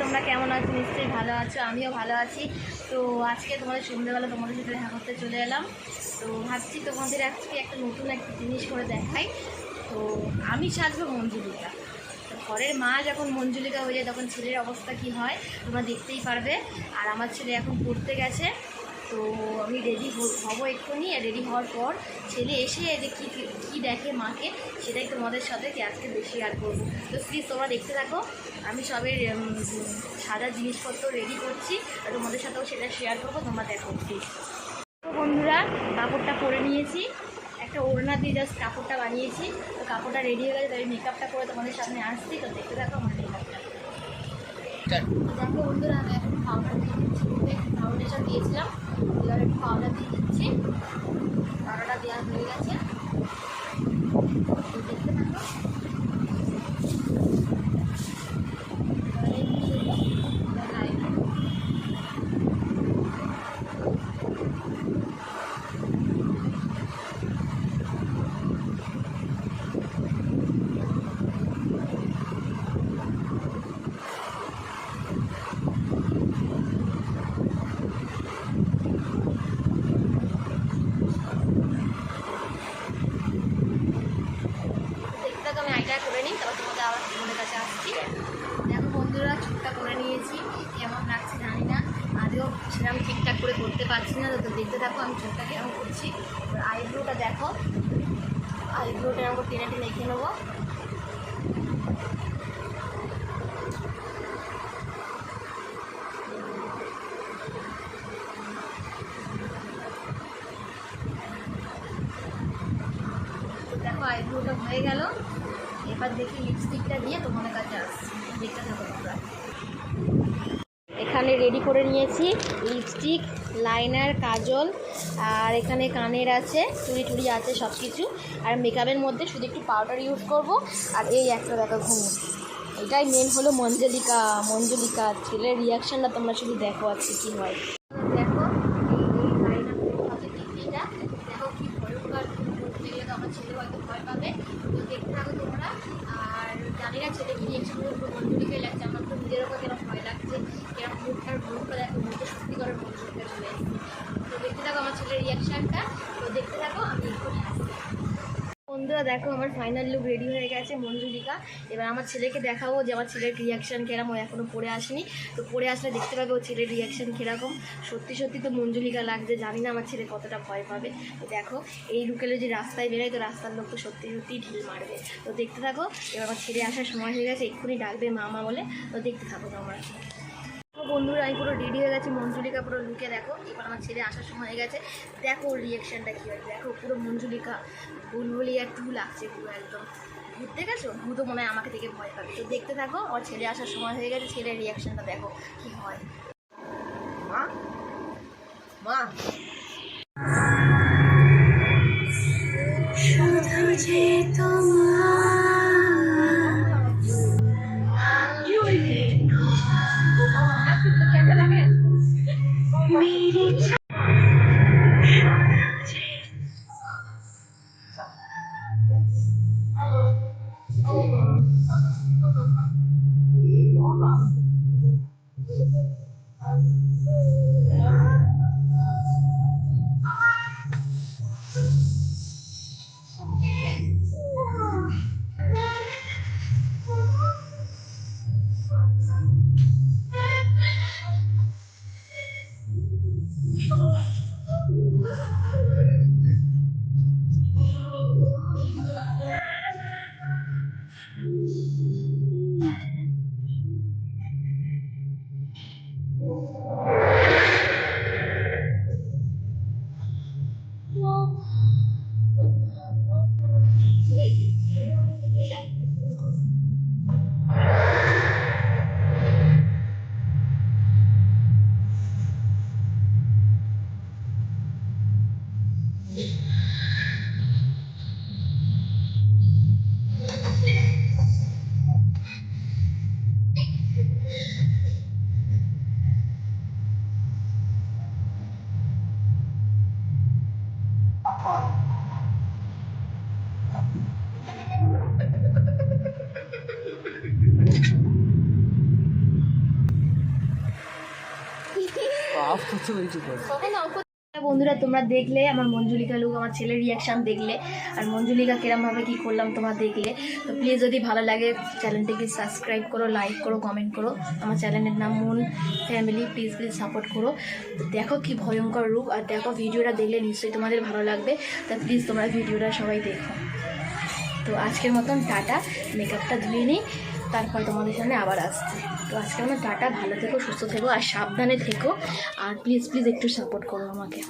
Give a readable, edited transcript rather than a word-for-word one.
তোমরা কেমন আছো? নিশ্চয়ই ভালো আছো, আমিও ভালো আছি। তো আজকে তোমাদের সন্ধ্যেবেলা তোমাদের সাথে দেখা করতে চলে এলাম। তো ভাবছি তোমাদের আজকে একটা নতুন একটা জিনিস করে দেখাই। তো আমি সাজবো মঞ্জুলিকা। তো ঘরের মা যখন মঞ্জুলিকা হয়ে যায় তখন ছেলের অবস্থা কি হয় তোমরা দেখতেই পারবে। আর আমার ছেলে এখন পড়তে গেছে, তো আমি রেডি হবো এক্ষুনি। রেডি হওয়ার পর ছেলে এসে যে কী দেখে মাকে, সেটাই তোমাদের সাথে আজকে শেয়ার করবো। তো প্লিজ তোমরা দেখতে থাকো। আমি সবের সাজার জিনিসপত্র রেডি করছি আর তোমাদের সাথেও সেটা শেয়ার করবো, তোমরা দেখো প্লিজ। তো বন্ধুরা, কাপড়টা পরে নিয়েছি, একটা ওড়না দিয়ে জাস্ট কাপড়টা বানিয়েছি। তো কাপড়টা রেডি হয়ে গেছে, তাই মেকআপটা করে তোমাদের সামনে আসছি। তো দেখতে থাকো আমার মেকআপটা। দেখো বন্ধুরা, আমি এখন পাউডার দিয়ে দিচ্ছি, একটু ফাউন্ডেশন দিয়েছিলাম, এবার একটু পাউডার দিয়ে দিচ্ছি। পাউডারটা দেওয়া হয়ে গেছে, দেখতে থাকো। আমি আইটা করে নিই, তারপর তোমাদের আবার তোমাদের কাছে আসছি। দেখো বন্ধুরা, চুলটা করে নিয়েছি, কেমন লাগছে জানি না, আজও সেরকম ঠিকঠাক করে করতে পারছি না। তো দেখতে থাকো আমি চুলটা কেমন করছি। আইব্রোটা দেখো, আইব্রোটা এরকম টেনে টেনে লিখে নেবো। দেখো আইব্রোটা হয়ে গেল, এবার দেখি লিপস্টিকটা দিয়ে তোমাদের কাছে আসছি, দেখতে থাকো তোমরা। এখানে রেডি করে নিয়েছি লিপস্টিক, লাইনার, কাজল, আর এখানে কানের আছে, চুড়ি টুড়ি আছে সব কিছু। আর মেকআপের মধ্যে শুধু একটু পাউডার ইউজ করব। আর এই একটা দেখো ঘুমু, এটাই মেন হলো মঞ্জুলিকা। ছেলের রিয়াকশানটা তোমরা শুধু দেখো আজকে কী হয়। দেখো এই লাইনার টিকটিটা দেখো কি ভয়ঙ্কর, করতে গেলে তো আমার ছেলে হয়তো ভয় পাবে। তো দেখতে থাকো তোমরা। আর জানি না ছেলে কি রিয়াকশন করবো, মঞ্জুলিকাই লাগছে, আমার তো নিজের ওপর কেরম ভয় লাগছে, কেরম মুখটার ভুলটা দেখো, মুখে সত্যি করে মঞ্জুলিকা চলে এসেছে। তো দেখতে থাকো আমার ছেলের রিয়াকশানটা, তো দেখতে থাকো, আমি এক্ষুনি আসছি। বন্ধুরা দেখো, আমার ফাইনাল লুক রেডি হয়ে গেছে মঞ্জুলিকা। এবার আমার ছেলেকে দেখাবো যে আমার ছেলের রিয়াকশান কীরকম। ও এখনও পড়ে আসেনি, তো পড়ে আসলে দেখতে পাবে ও ছেলের রিয়াকশান কীরকম। সত্যি সত্যি তো মঞ্জুলিকা লাগছে, জানি না আমার ছেলে কতটা ভয় পাবে। তো দেখো এই লুকেলে যে রাস্তায় বেরোয়, তো রাস্তার লোক তো সত্যি সত্যিই ঢিল মারবে। তো দেখতে থাকো, এবার আমার ছেলে আসার সময় হয়ে গেছে, এক্ষুনি ডাকবে মামা বলে। তো দেখতে থাকো তোমরা। বন্ধুরা, আমি পুরো রেডি হয়ে গেছি মঞ্জুলিকা পুরো লুকে দেখো। এবার আমার ছেলে আসার সময় হয়ে গেছে, দেখো ওর রিয়াকশানটা কী হয়। দেখো পুরো মঞ্জুলিকা বুলবুলিয়া টু লাগছে পুরো একদম। ঘুরতে গেছো, ভূতও মনে হয় আমাকে দেখে ভয় পাবে। তো দেখতে থাকো, ওর ছেলে আসার সময় হয়ে গেছে, ছেলের রিয়াকশানটা দেখো কী হয়। মা মা শুধু যে অফ করতে বলছি তো। বন্ধুরা তোমরা দেখলে আমার মঞ্জুলিকা লুক, আমার ছেলের রিয়াকশান দেখলে, আর মঞ্জুলিকা কিরমভাবে কী করলাম তোমরা দেখলে। তো প্লিজ যদি ভালো লাগে চ্যানেলটিকে সাবস্ক্রাইব করো, লাইক করো, কমেন্ট করো। আমার চ্যানেলের নাম moon family, please please support করো। তো দেখো কি ভয়ঙ্কর রূপ, আর দেখো ভিডিওটা দেখলে নিশ্চয়ই তোমাদের ভালো লাগবে। তা প্লিজ তোমরা ভিডিওটা সবাই দেখো। তো আজকের মতন টাটা, মেকআপটা ধুয়ে নিই, তারপর তোমাদের সামনে আবার আসছে। তো আজকের মতন টাটা, ভালো থেকো, সুস্থ থেকো, আর সাবধানে থেকো, আর প্লিজ প্লিজ একটু সাপোর্ট করো আমাকে।